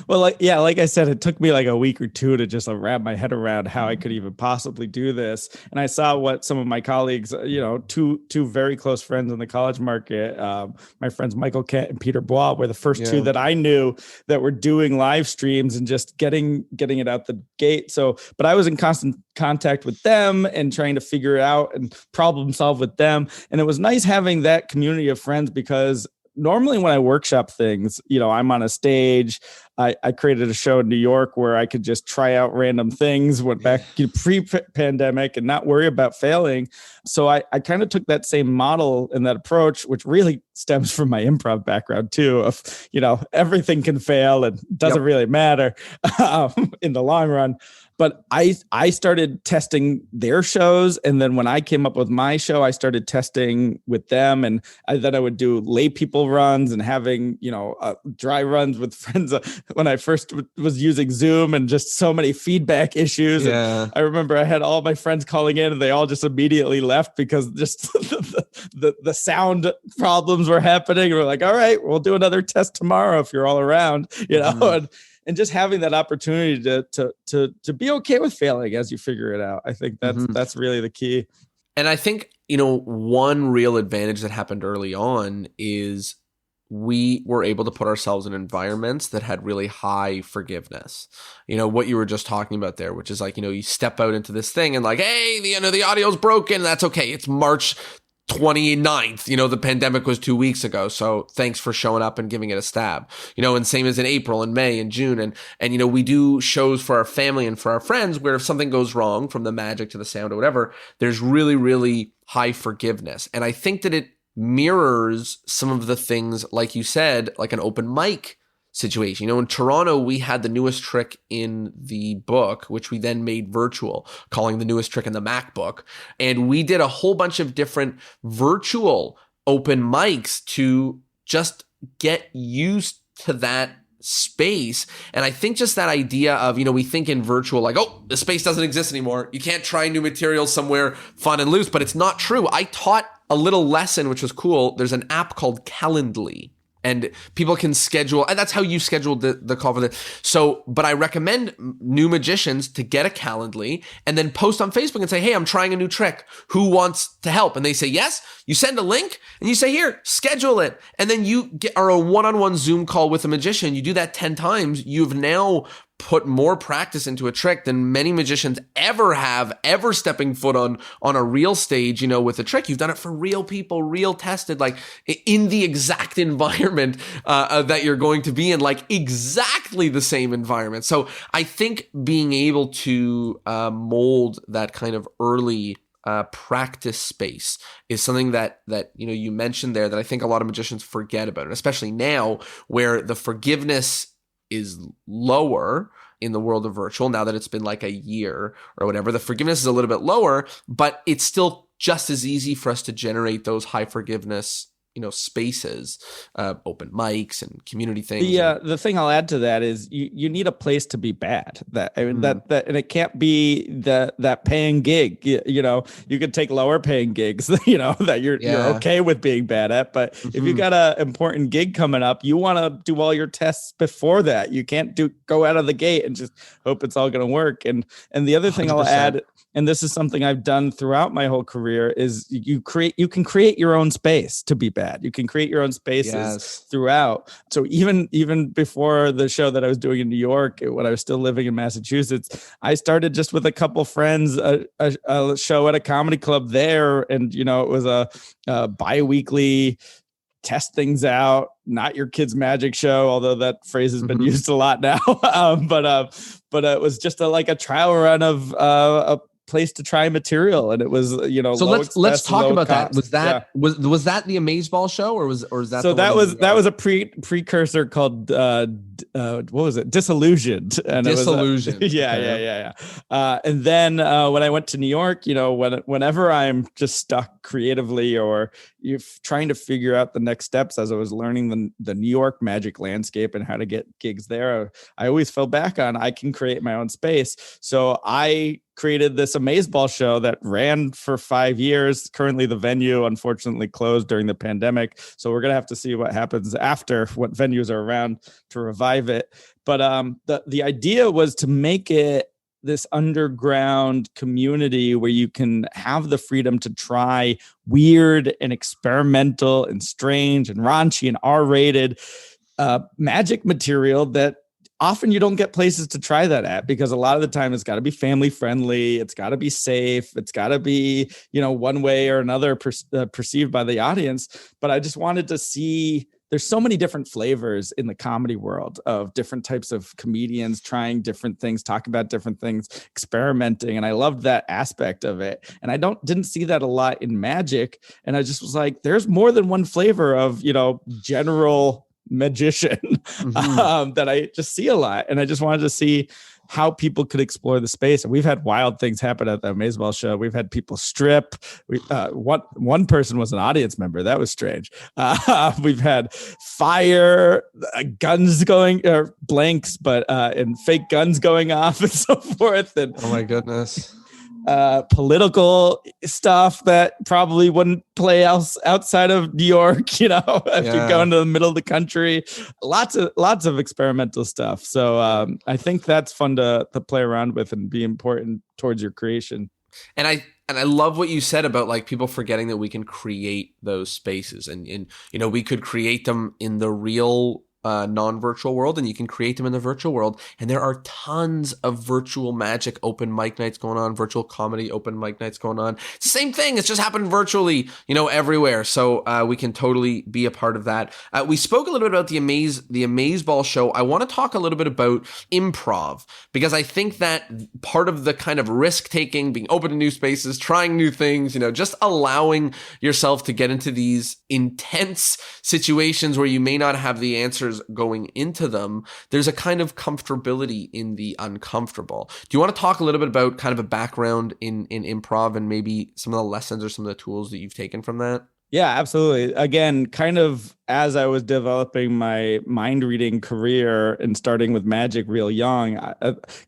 Well, like I said, it took me like a week or two to just wrap my head around how I could even possibly do this. And I saw what some of my colleagues, two very close friends in the college market, my friends Michael Kent and Peter Bois were the first two that I knew that were doing live streams and just getting it out the gate. So, but I was in constant contact with them and trying to figure it out and problem solve with them. And it was nice having that community of friends because normally when I workshop things, I'm on a stage. I created a show in New York where I could just try out random things, went back pre-pandemic and not worry about failing. So I kind of took that same model and that approach, which really stems from my improv background too, of, everything can fail and doesn't really matter in the long run. But I started testing their shows. And then when I came up with my show, I started testing with them. And then I would do lay people runs and having, dry runs with friends when I first was using Zoom and just so many feedback issues. Yeah. And I remember I had all my friends calling in and they all just immediately left because just the sound problems were happening. We're like, all right, we'll do another test tomorrow if you're all around, And just having that opportunity to be okay with failing as you figure it out. I think that's really the key. And I think, one real advantage that happened early on is we were able to put ourselves in environments that had really high forgiveness. What you were just talking about there, which is like, you step out into this thing and like, hey, the audio's broken. That's okay. It's March 29th, the pandemic was 2 weeks ago. So thanks for showing up and giving it a stab, and same as in April and May and June. And, we do shows for our family and for our friends where if something goes wrong from the magic to the sound or whatever, there's really, really high forgiveness. And I think that it mirrors some of the things, like you said, like an open mic situation. In Toronto, we had the newest trick in the book, which we then made virtual, calling the newest trick in the MacBook. And we did a whole bunch of different virtual open mics to just get used to that space. And I think just that idea of, we think in virtual, like, oh, the space doesn't exist anymore. You can't try new material somewhere fun and loose, but it's not true. I taught a little lesson, which was cool. There's an app called Calendly. And people can schedule, and that's how you scheduled the call for So, but I recommend new magicians to get a Calendly and then post on Facebook and say, hey, I'm trying a new trick. Who wants to help? And they say, yes. You send a link and you say, here, schedule it. And then you are a one-on-one Zoom call with a magician. You do that 10 times. You've now put more practice into a trick than many magicians ever stepping foot on a real stage, with a trick. You've done it for real people, real tested, like in the exact environment that you're going to be in, like exactly the same environment. So I think being able to mold that kind of early practice space is something that you mentioned there that I think a lot of magicians forget about, and especially now where the forgiveness is lower in the world of virtual, now that it's been like a year or whatever. The forgiveness is a little bit lower, but it's still just as easy for us to generate those high forgiveness spaces, open mics and community things. The thing I'll add to that is you need a place to be bad. That and it can't be that paying gig. You could take lower paying gigs. That you're okay with being bad at. But if you got a important gig coming up, you want to do all your tests before that. You can't go out of the gate and just hope it's all going to work. And the other thing 100%. I'll add, and this is something I've done throughout my whole career, is you can create your own space to be bad. You can create your own spaces throughout. So even before the show that I was doing in New York, when I was still living in Massachusetts, I started just with a couple friends, a show at a comedy club there. And, it was a bi-weekly test things out, not your kid's magic show, although that phrase has been used a lot now. But it was just like a trial run of place to try material, and it was So let's talk about that. Was that the Amazeball show, or was that? So that was a precursor called what was it? Disillusioned. And Disillusioned. Yeah. And then when I went to New York, whenever I'm just stuck creatively or you're trying to figure out the next steps, as I was learning the New York magic landscape and how to get gigs there, I always fell back on I can create my own space. So I created this Amazeball show that ran for 5 years. Currently, the venue unfortunately closed during the pandemic. So we're going to have to see what happens after, what venues are around to revive it. But the idea was to make it this underground community where you can have the freedom to try weird and experimental and strange and raunchy and R-rated magic material that often you don't get places to try that at, because a lot of the time it's got to be family friendly. It's got to be safe. It's got to be, one way or another perceived by the audience. But I just wanted to see, there's so many different flavors in the comedy world of different types of comedians trying different things, talking about different things, experimenting. And I loved that aspect of it. And I didn't see that a lot in magic. And I just was like, there's more than one flavor of, general magician that I just see a lot. And I just wanted to see how people could explore the space. And we've had wild things happen at the Amazeball show. We've had people strip. One person was an audience member. That was strange. We've had fire, guns going, or blanks, and fake guns going off and so forth. And oh my goodness. Political stuff that probably wouldn't play outside of New York, if you go into the middle of the country. Lots of experimental stuff. So I think that's fun to play around with and be important towards your creation. And I love what you said about like people forgetting that we can create those spaces, and we could create them in the real non-virtual world, and you can create them in the virtual world. And there are tons of virtual magic open mic nights going on, virtual comedy open mic nights going on. It's the same thing. It's just happened virtually, everywhere. So we can totally be a part of that. We spoke a little bit about the Amazeball show. I want to talk a little bit about improv, because I think that part of the kind of risk taking, being open to new spaces, trying new things, just allowing yourself to get into these intense situations where you may not have the answers going into them. There's a kind of comfortability in the uncomfortable. Do you want to talk a little bit about kind of a background in improv and maybe some of the lessons or some of the tools that you've taken from that? Yeah, absolutely. Again, kind of as I was developing my mind reading career and starting with magic real young,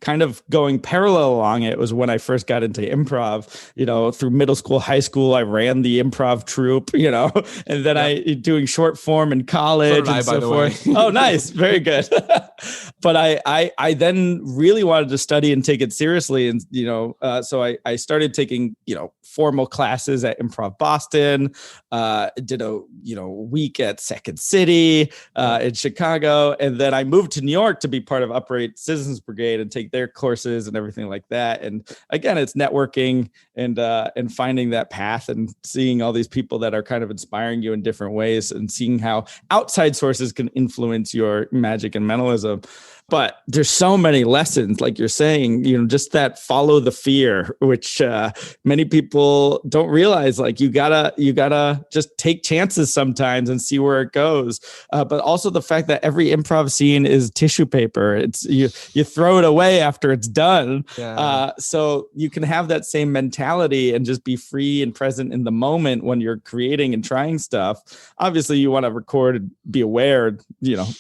kind of going parallel along it was when I first got into improv. Through middle school, high school, I ran the improv troupe, and then I doing short form in college and so forth. Oh, nice. Very good. But I then really wanted to study and take it seriously. And, so I started taking, formal classes at Improv Boston, did a, week at Second City in Chicago. And then I moved to New York to be part of Upright Citizens Brigade and take their courses and everything like that. And again, it's networking and finding that path and seeing all these people that are kind of inspiring you in different ways and seeing how outside sources can influence your magic and mentalism. But there's so many lessons, like you're saying, just that follow the fear, which many people don't realize. Like you gotta just take chances sometimes and see where it goes. But also the fact that every improv scene is tissue paper. It's you throw it away after it's done. Yeah. So you can have that same mentality and just be free and present in the moment when you're creating and trying stuff. Obviously, you want to record, be aware,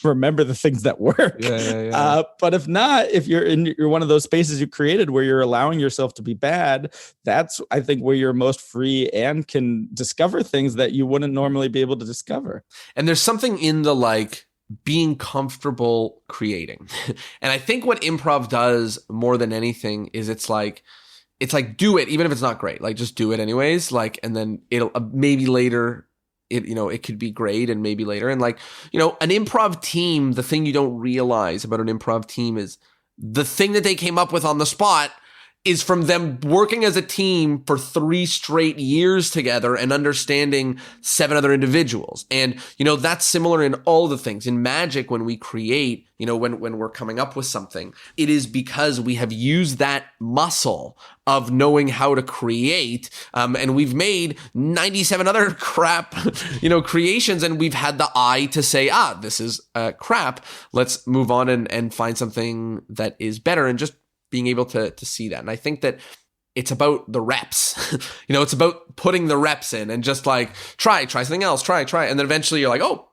remember the things that work. Yeah. But if not, if you're one of those spaces you created where you're allowing yourself to be bad, that's, I think, where you're most free and can discover things that you wouldn't normally be able to discover. And there's something in the being comfortable creating. And I think what improv does more than anything is it's like do it, even if it's not great, just do it anyways. And then it'll maybe later it could be great, and maybe later. And an improv team, the thing you don't realize about an improv team is the thing that they came up with on the spot is from them working as a team for 3 straight years together and understanding 7 other individuals. And, that's similar in all the things. In Magic, when we create, when we're coming up with something, it is because we have used that muscle of knowing how to create. And we've made 97 other crap, creations, and we've had the eye to say, this is crap. Let's move on and find something that is better, and just being able to see that. And I think that it's about the reps. It's about putting the reps in and just like, try something else, try. And then eventually you're like, oh,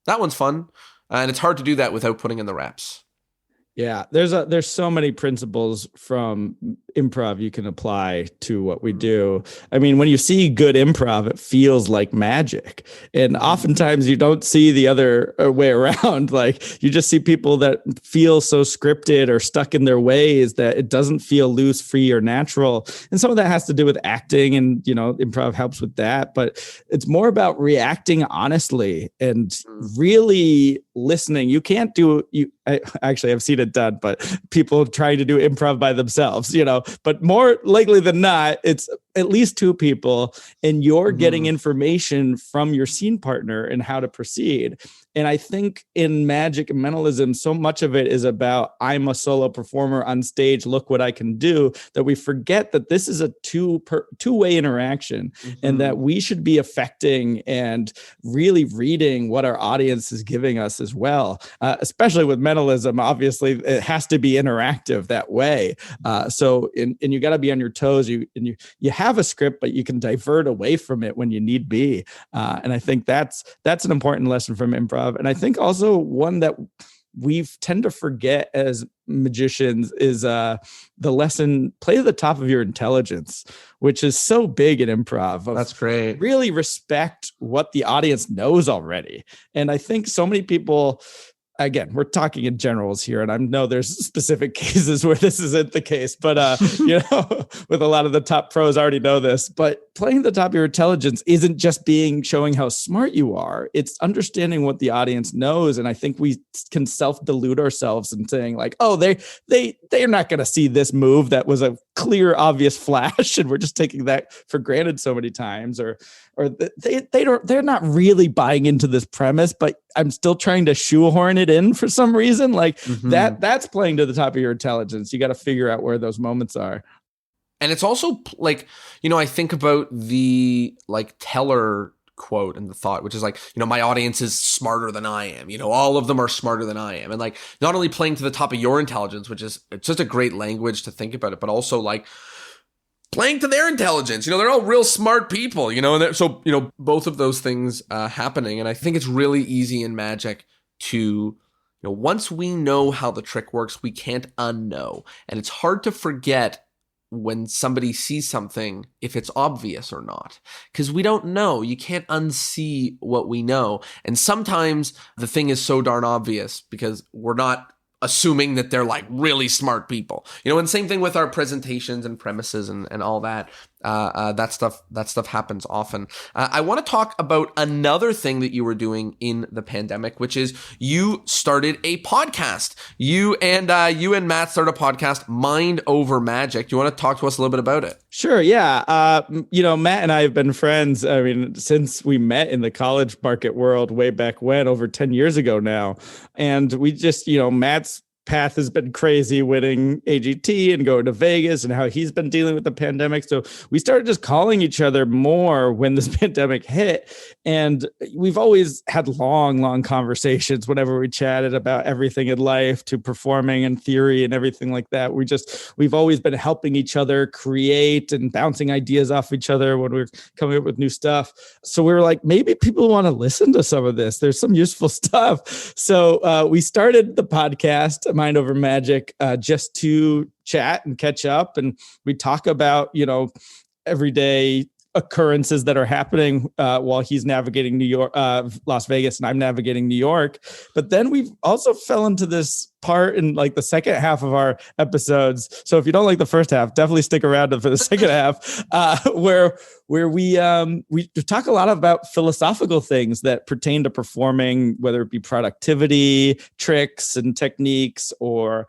that one's fun. And it's hard to do that without putting in the reps. Yeah, there's so many principles from improv you can apply to what we do. I mean, when you see good improv, it feels like magic. And oftentimes you don't see the other way around. Like, you just see people that feel so scripted or stuck in their ways that it doesn't feel loose, free, or natural. And some of that has to do with acting, and, improv helps with that. But it's more about reacting honestly and really listening. You can't do I've seen it done, but people trying to do improv by themselves, but more likely than not, it's at least 2 people, and you're getting information from your scene partner and how to proceed. And I think in Magic and mentalism, so much of it is about, I'm a solo performer on stage, look what I can do, that we forget that this is a two-way interaction, and that we should be affecting and really reading what our audience is giving us as well. Especially with mentalism, obviously it has to be interactive that way. And you got to be on your toes. You have a script, but you can divert away from it when you need be. And I think that's an important lesson from improv. And I think also one that we tend to forget as magicians is the lesson, play to the top of your intelligence, which is so big in improv. That's great. Really respect what the audience knows already. And I think so many people, again, we're talking in generals here, and I know there's specific cases where this isn't the case, but with a lot of the top pros already know this, but playing the top of your intelligence isn't just showing how smart you are. It's understanding what the audience knows. And I think we can self-delude ourselves and saying like, oh, they're not going to see this move that was a clear, obvious flash, and we're just taking that for granted so many times, or they're not really buying into this premise, but I'm still trying to shoehorn it in for some reason. Like that's playing to the top of your intelligence. You got to figure out where those moments are. And it's also like, I think about the like Teller quote and the thought, which is like, my audience is smarter than I am. All of them are smarter than I am. And like, not only playing to the top of your intelligence, which is, it's just a great language to think about it, but also like playing to their intelligence. They're all real smart people, and so, both of those things happening. And I think it's really easy in Magic to, once we know how the trick works, we can't unknow. And it's hard to forget when somebody sees something, if it's obvious or not, because we don't know. You can't unsee what we know. And sometimes the thing is so darn obvious because we're not assuming that they're like really smart people, and same thing with our presentations and premises and all that. That stuff happens often. I want to talk about another thing that you were doing in the pandemic, which is you started a podcast. You and Matt started a podcast, Mind Over Magic. Do you want to talk to us a little bit about it? Sure. Yeah. Matt and I have been friends. I mean, since we met in the college market world way back when, over 10 years ago now. And we just, Matt's path has been crazy, winning AGT and going to Vegas, and how he's been dealing with the pandemic. So we started just calling each other more when this pandemic hit. And we've always had long conversations whenever we chatted about everything in life, to performing and theory and everything like that. We've always been helping each other create and bouncing ideas off each other when we're coming up with new stuff. So we were like, maybe people want to listen to some of this. There's some useful stuff. So we started the podcast, Mind Over Magic, just to chat and catch up. And we talk about, everyday occurrences that are happening while he's navigating Las Vegas and I'm navigating New York. But then we've also fell into this part in like the second half of our episodes. So if you don't like the first half, definitely stick around for the second half, where we talk a lot about philosophical things that pertain to performing, whether it be productivity, tricks and techniques, or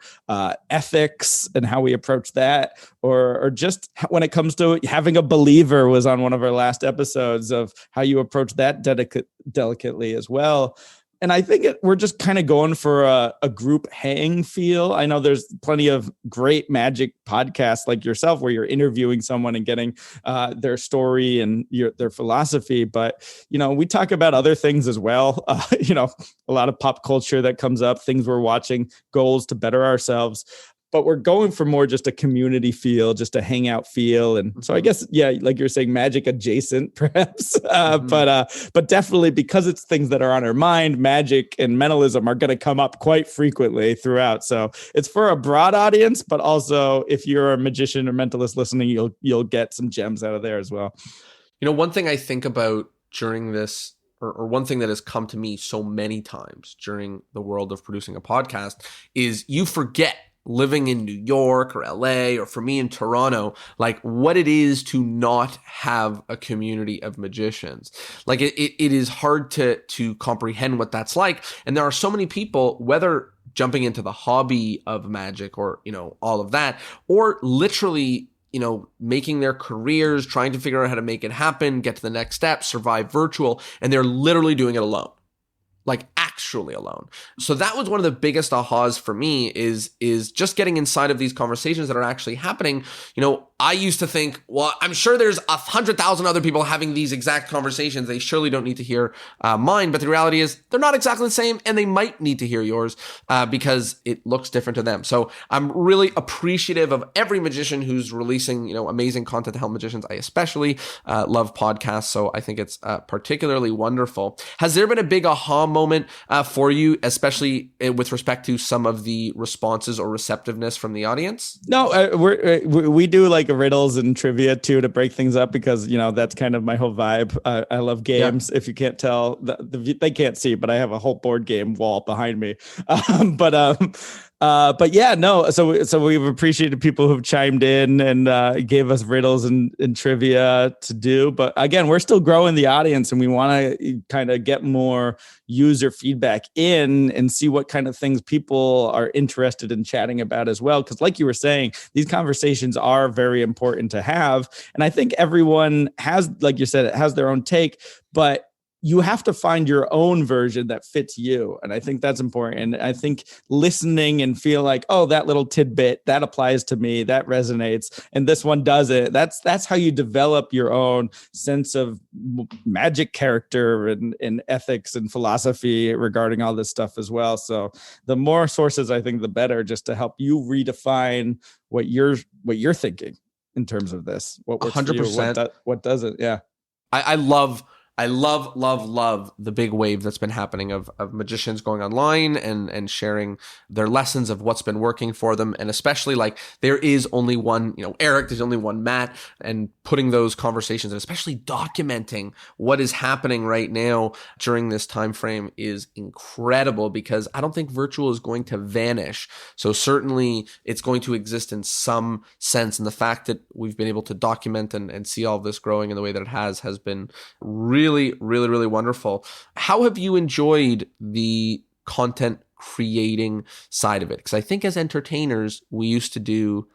ethics and how we approach that, or just when it comes to having a believer was on one of our last episodes of how you approach that delicately as well. And I think we're just kind of going for a group hang feel. I know there's plenty of great magic podcasts like yourself where you're interviewing someone and getting their story and their philosophy. But, we talk about other things as well. A lot of pop culture that comes up, things we're watching, goals to better ourselves. But we're going for more just a community feel, just a hangout feel. And so I guess, yeah, like you're saying, magic adjacent perhaps, but definitely because it's things that are on our mind, magic and mentalism are going to come up quite frequently throughout. So it's for a broad audience, but also if you're a magician or mentalist listening, you'll get some gems out of there as well. One thing I think about during this, or one thing that has come to me so many times during the world of producing a podcast is you forget, living in New York or LA, or for me in Toronto, like what it is to not have a community of magicians. Like it is hard to comprehend what that's like. And there are so many people, whether jumping into the hobby of magic or, all of that, or literally, making their careers, trying to figure out how to make it happen, get to the next step, survive virtual, and they're literally doing it alone. Like actually alone. So that was one of the biggest ahas for me is just getting inside of these conversations that are actually happening. I used to think, well, I'm sure there's 100,000 other people having these exact conversations. They surely don't need to hear mine. But the reality is they're not exactly the same, and they might need to hear yours because it looks different to them. So I'm really appreciative of every magician who's releasing, amazing content to help magicians. I especially love podcasts. So I think it's particularly wonderful. Has there been a big aha moment for you, especially with respect to some of the responses or receptiveness from the audience? No, we do like riddles and trivia too to break things up because that's kind of my whole vibe. I love games. Yeah. If you can't tell, they can't see, but I have a whole board game wall behind me. But yeah, no. So we've appreciated people who've chimed in and gave us riddles and trivia to do. But again, we're still growing the audience, and we want to kind of get more user feedback in and see what kind of things people are interested in chatting about as well. Because like you were saying, these conversations are very important to have, and I think everyone has, like you said, it has their own take, but you have to find your own version that fits you. And I think that's important. And I think listening and feel like, oh, that little tidbit, that applies to me, that resonates, and this one doesn't. That's how you develop your own sense of magic character and ethics and philosophy regarding all this stuff as well. So the more sources, I think, the better, just to help you redefine what you're thinking in terms of this. What works 100%. For you, what doesn't. Yeah. I love the big wave that's been happening of magicians going online and sharing their lessons of what's been working for them. And especially like there is only one, Eric, there's only one Matt, and putting those conversations and especially documenting what is happening right now during this time frame is incredible, because I don't think virtual is going to vanish. So certainly it's going to exist in some sense. And the fact that we've been able to document and see all of this growing in the way that it has been really, really, really wonderful. How have you enjoyed the content creating side of it? Because I think as entertainers, we still do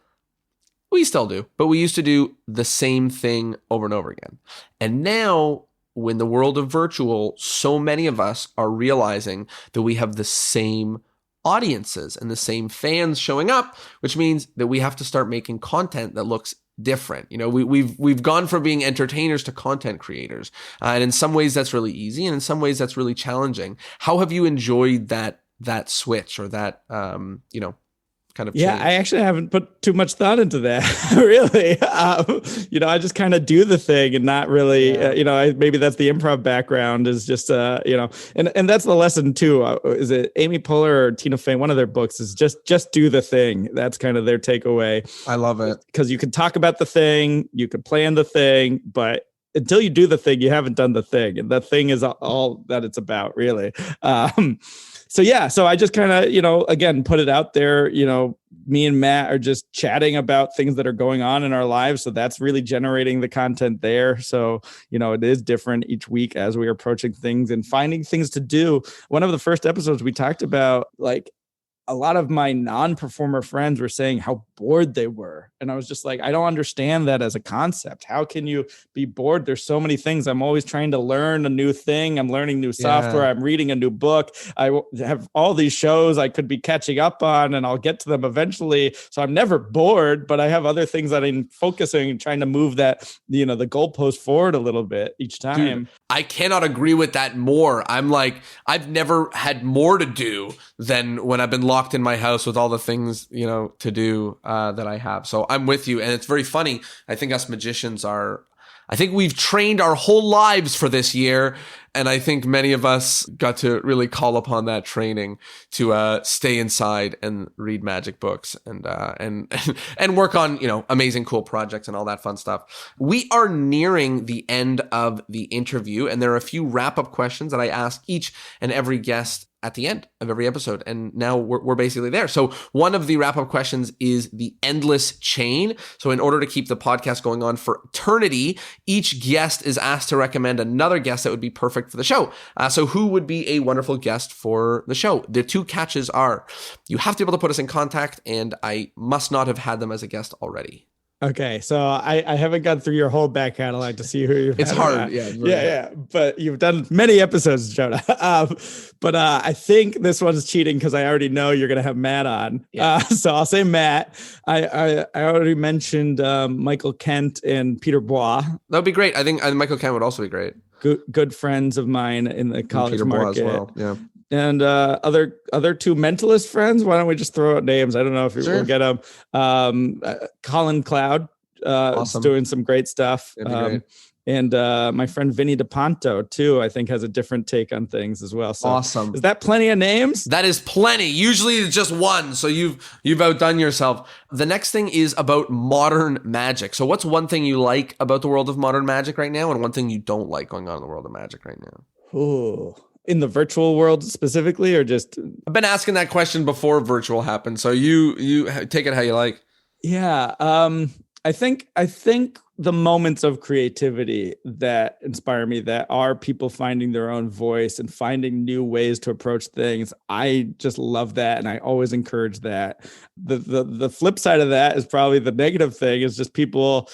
the same thing over and over again. And now, when the world of virtual, so many of us are realizing that we have the same audiences and the same fans showing up, which means that we have to start making content that looks different. We've gone from being entertainers to content creators. And in some ways that's really easy, and in some ways that's really challenging. How have you enjoyed that switch or that, kind of change? Yeah, I actually haven't put too much thought into that, really. I just kind of do the thing and not really, maybe that's the improv background is just, and that's the lesson too. Is it Amy Poehler or Tina Fey? One of their books is just do the thing. That's kind of their takeaway. I love it. Because you can talk about the thing, you can plan the thing, but until you do the thing, you haven't done the thing. And the thing is all that it's about, really. So I just kind of, again, put it out there. Me and Matt are just chatting about things that are going on in our lives. So that's really generating the content there. So, it is different each week as we are approaching things and finding things to do. One of the first episodes we talked about, like, a lot of my non-performer friends were saying how bored they were. And I was just like, I don't understand that as a concept. How can you be bored? There's so many things. I'm always trying to learn a new thing. I'm learning new software. I'm reading a new book. I have all these shows I could be catching up on, and I'll get to them eventually. So I'm never bored, but I have other things that I'm focusing and trying to move that, the goalpost forward a little bit each time. Dude, I cannot agree with that more. I'm like, I've never had more to do than when I've been locked in my house with all the things, to do that I have. So I'm with you. And it's very funny. I think us magicians I think we've trained our whole lives for this year. And I think many of us got to really call upon that training to stay inside and read magic books and work on, amazing, cool projects and all that fun stuff. We are nearing the end of the interview, and there are a few wrap-up questions that I ask each and every guest at the end of every episode. And now we're basically there. So one of the wrap-up questions is the endless chain. So in order to keep the podcast going on for eternity, each guest is asked to recommend another guest that would be perfect for the show. So who would be a wonderful guest for the show? The two catches are, you have to be able to put us in contact, and I must not have had them as a guest already. Okay, so I haven't gone through your whole back catalog to see who you've It's had hard. Yeah. But you've done many episodes, Jonah. But I think this one's cheating because I already know you're going to have Matt on. Yeah. So I'll say Matt. I already mentioned Michael Kent and Peter Bois. That would be great. I think Michael Kent would also be great. Good friends of mine in the college Peter market. Bois as well. Yeah. And other two mentalist friends. Why don't we just throw out names? I don't know if we'll get them. Colin Cloud awesome. Is doing some great stuff. Great. And my friend Vinny DePonto too, I think, has a different take on things as well. So awesome. Is that plenty of names? That is plenty. Usually it's just one. So you've outdone yourself. The next thing is about modern magic. So what's one thing you like about the world of modern magic right now, and one thing you don't like going on in the world of magic right now? Ooh. In the virtual world specifically, or just? I've been asking that question before virtual happened. So you take it how you like. Yeah. I think the moments of creativity that inspire me, that are people finding their own voice and finding new ways to approach things, I just love that, and I always encourage that. The flip side of that is probably the negative thing, is just people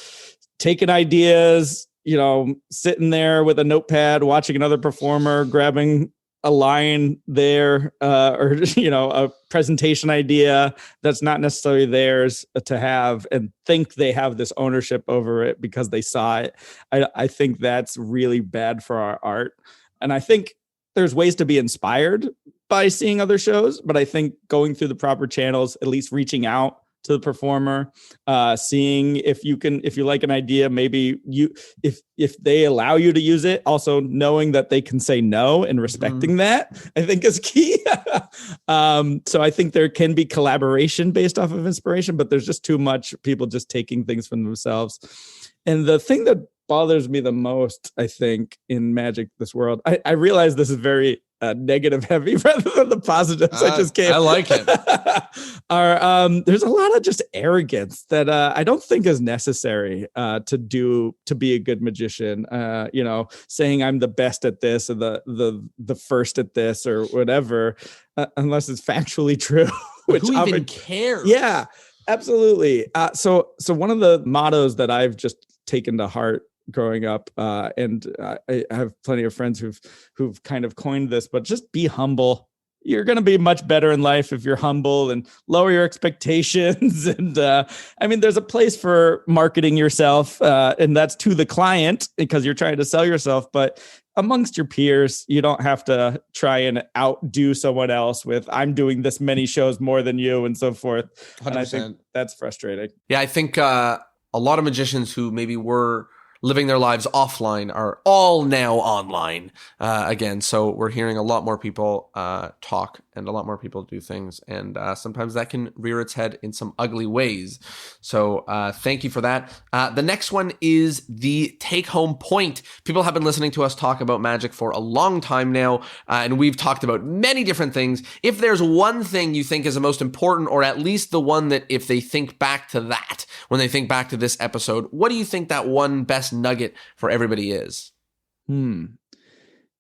taking ideas, sitting there with a notepad, watching another performer, grabbing a line there, or, a presentation idea that's not necessarily theirs to have, and think they have this ownership over it because they saw it. I think that's really bad for our art. And I think there's ways to be inspired by seeing other shows, but I think going through the proper channels, at least reaching out to the performer, seeing if you like an idea, maybe if they allow you to use it, also knowing that they can say no and respecting that, I think is key. So I think there can be collaboration based off of inspiration, but there's just too much people just taking things from themselves. And the thing that bothers me the most, I think, in magic, this world, I realize this is very negative heavy rather than the positives I just gave. I like it. There's a lot of just arrogance that I don't think is necessary to be a good magician. Saying I'm the best at this, or the first at this, or whatever, unless it's factually true. Which who even cares? Yeah, absolutely. So one of the mottos that I've just taken to heart growing up, and I have plenty of friends who've kind of coined this, but just be humble. You're going to be much better in life if you're humble and lower your expectations. And there's a place for marketing yourself, and that's to the client because you're trying to sell yourself. But amongst your peers, you don't have to try and outdo someone else with, I'm doing this many shows more than you, and so forth. 100%. And I think that's frustrating. Yeah, I think a lot of magicians who maybe were living their lives offline are all now online again. So we're hearing a lot more people talk and a lot more people do things. And sometimes that can rear its head in some ugly ways. So thank you for that. The next one is the take-home point. People have been listening to us talk about magic for a long time now, and we've talked about many different things. If there's one thing you think is the most important, or at least the one that if they think back to that, when they think back to this episode, what do you think that one best nugget for everybody is?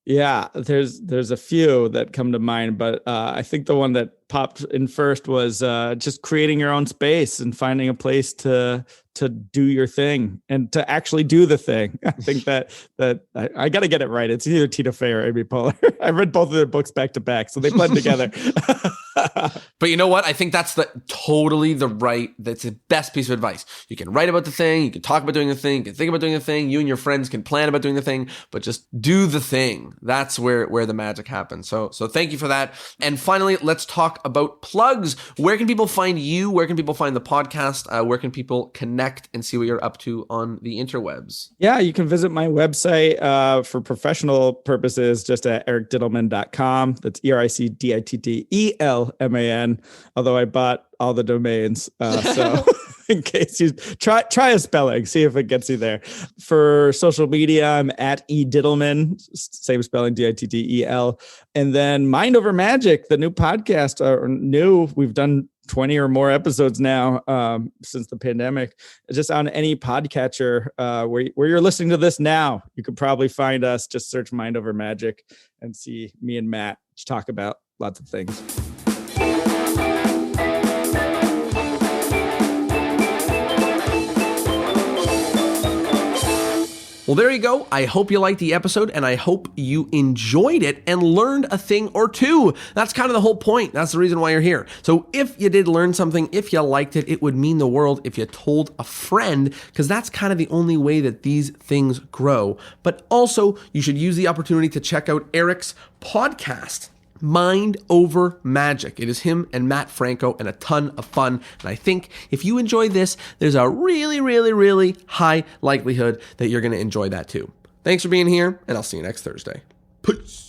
Yeah, there's a few that come to mind, but I think the one that popped in first was just creating your own space and finding a place to do your thing and to actually do the thing. I think that I got to get it right. It's either Tina Fey or Amy Poehler. I read both of their books back to back, so they blend together. But you know what? I think that's that's the best piece of advice. You can write about the thing, you can talk about doing the thing, you can think about doing the thing, you and your friends can plan about doing the thing, but just do the thing. That's where the magic happens. So thank you for that. And finally, let's talk about plugs. Where can people find you? Where can people find the podcast? Where can people connect and see what you're up to on the interwebs? Yeah, you can visit my website for professional purposes just at ericdittelman.com. That's EricDittelman, although I bought all the domains. So in case you try a spelling, see if it gets you there. For social media, I'm at eDittelman, same spelling, Dittel. And then Mind Over Magic, the new podcast, we've done 20 or more episodes now since the pandemic. Just on any podcatcher where you're listening to this now, you could probably find us. Just search Mind Over Magic and see me and Matt talk about lots of things. Well, there you go. I hope you liked the episode, and I hope you enjoyed it and learned a thing or two. That's kind of the whole point. That's the reason why you're here. So if you did learn something, if you liked it, it would mean the world if you told a friend, because that's kind of the only way that these things grow. But also, you should use the opportunity to check out Eric's podcast, Mind Over Magic. It is him and Matt Franco and a ton of fun. And I think if you enjoy this, there's a really, really, really high likelihood that you're going to enjoy that too. Thanks for being here, and I'll see you next Thursday. Peace.